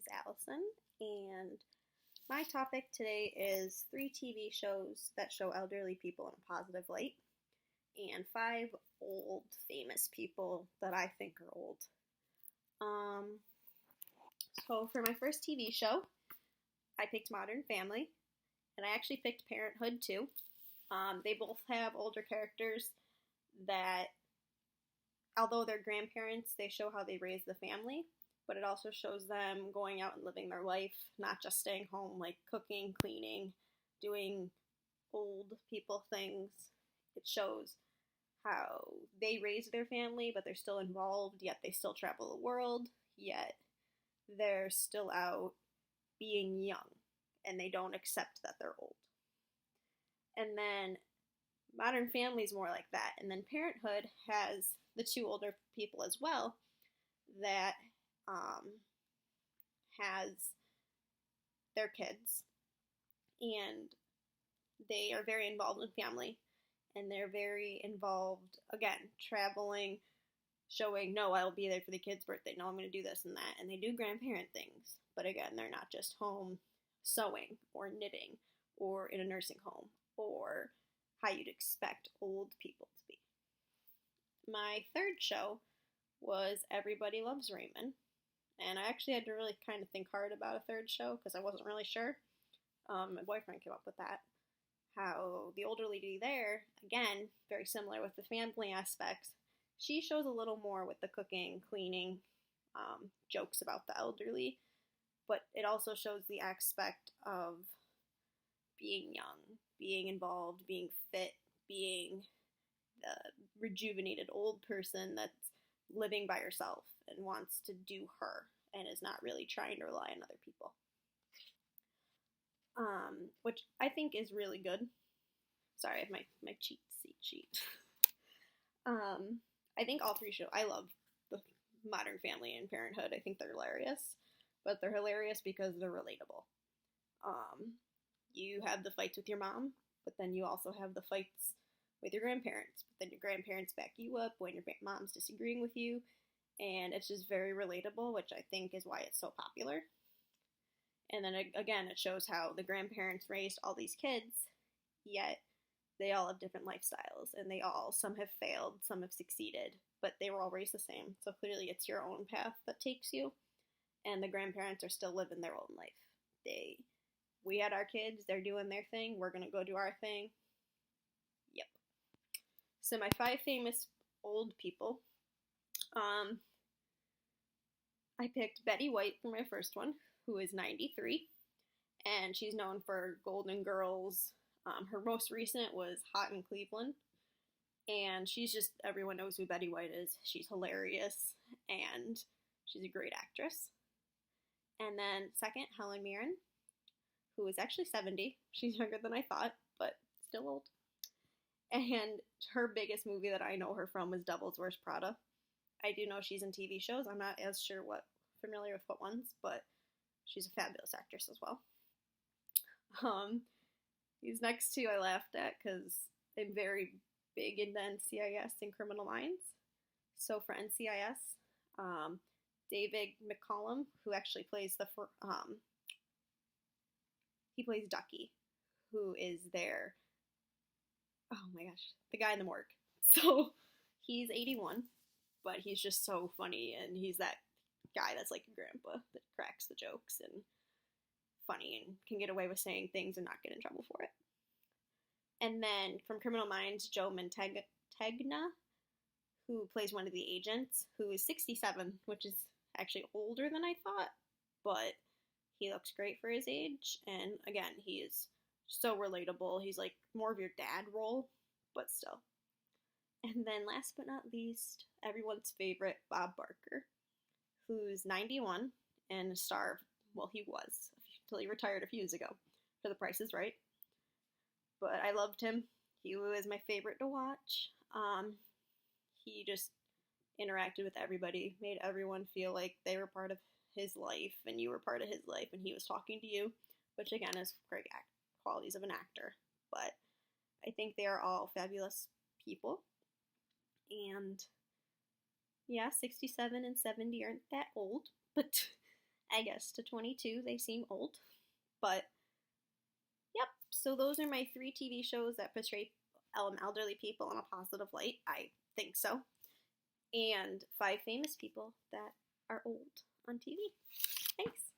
is Allison, and my topic today is 3 TV shows that show elderly people in a positive light, and 5 old famous people that I think are old. Um, so for my first TV show, I picked Modern Family, and I actually picked Parenthood too. They both have older characters that, although they're grandparents, they show how they raise the family, but it also shows them going out and living their life, not just staying home, like cooking, cleaning, doing old people things. It shows how they raise their family, but they're still involved, yet they still travel the world, yet they're still out being young, and they don't accept that they're old. And then Modern Family is more like that. And then Parenthood has the 2 older people as well that has their kids, and they are very involved in family, and they're very involved, again, traveling, showing, no, I'll be there for the kid's birthday, no, I'm going to do this and that, and they do grandparent things, but again, they're not just home sewing or knitting or in a nursing home or how you'd expect old people to be. My third show was Everybody Loves Raymond, and I actually had to really kind of think hard about a third show because I wasn't really sure. My boyfriend came up with that. How the older lady there, again, very similar with the family aspects, she shows a little more with the cooking, cleaning, jokes about the elderly, but it also shows the aspect of being young, being involved, being fit, being the rejuvenated old person that's living by herself and wants to do her and is not really trying to rely on other people. Which I think is really good. Sorry, I have my cheat sheet. I think all 3 shows, I love the Modern Family and Parenthood. I think they're hilarious, but they're hilarious because they're relatable. You have the fights with your mom, but then you also have the fights with your grandparents, but then your grandparents back you up when your mom's disagreeing with you, and it's just very relatable, which I think is why it's so popular. And then again, it shows how the grandparents raised all these kids, yet they all have different lifestyles, and some have failed, some have succeeded, but they were all raised the same, so clearly it's your own path that takes you, and the grandparents are still living their own life. We had our kids, they're doing their thing, we're gonna go do our thing. Yep. So my 5 famous old people, I picked Betty White for my first one, who is 93, and she's known for Golden Girls. Her most recent was Hot in Cleveland, and everyone knows who Betty White is. She's hilarious, and she's a great actress. And then second, Helen Mirren, who is actually 70. She's younger than I thought, but still old. And her biggest movie that I know her from was Devil's Wears Prada. I do know she's in TV shows. I'm not as familiar with what ones, but she's a fabulous actress as well. These next 2 I laughed at because I'm very big into NCIS and Criminal Minds. So for NCIS, David McCallum, who actually plays he plays Ducky, who is the guy in the morgue. So he's 81, but he's just so funny, and he's that guy that's like a grandpa that cracks the jokes and funny and can get away with saying things and not get in trouble for it. And then from Criminal Minds, Joe Mantegna, who plays one of the agents, who is 67, which is actually older than I thought, but he looks great for his age, and again, he is so relatable. He's like more of your dad role, but still. And then last but not least, everyone's favorite, Bob Barker, who's 91 and a star, he was, until he retired a few years ago for The Price is Right. But I loved him. He was my favorite to watch. He just interacted with everybody, made everyone feel like they were part of his life, and you were part of his life, and he was talking to you, which again is great qualities of an actor. But I think they are all fabulous people, and yeah, 67 and 70 aren't that old, but I guess to 22 they seem old. But yep, so those are my 3 TV shows that portray elderly people in a positive light. I think so. And 5 famous people that are old on TV. Thanks.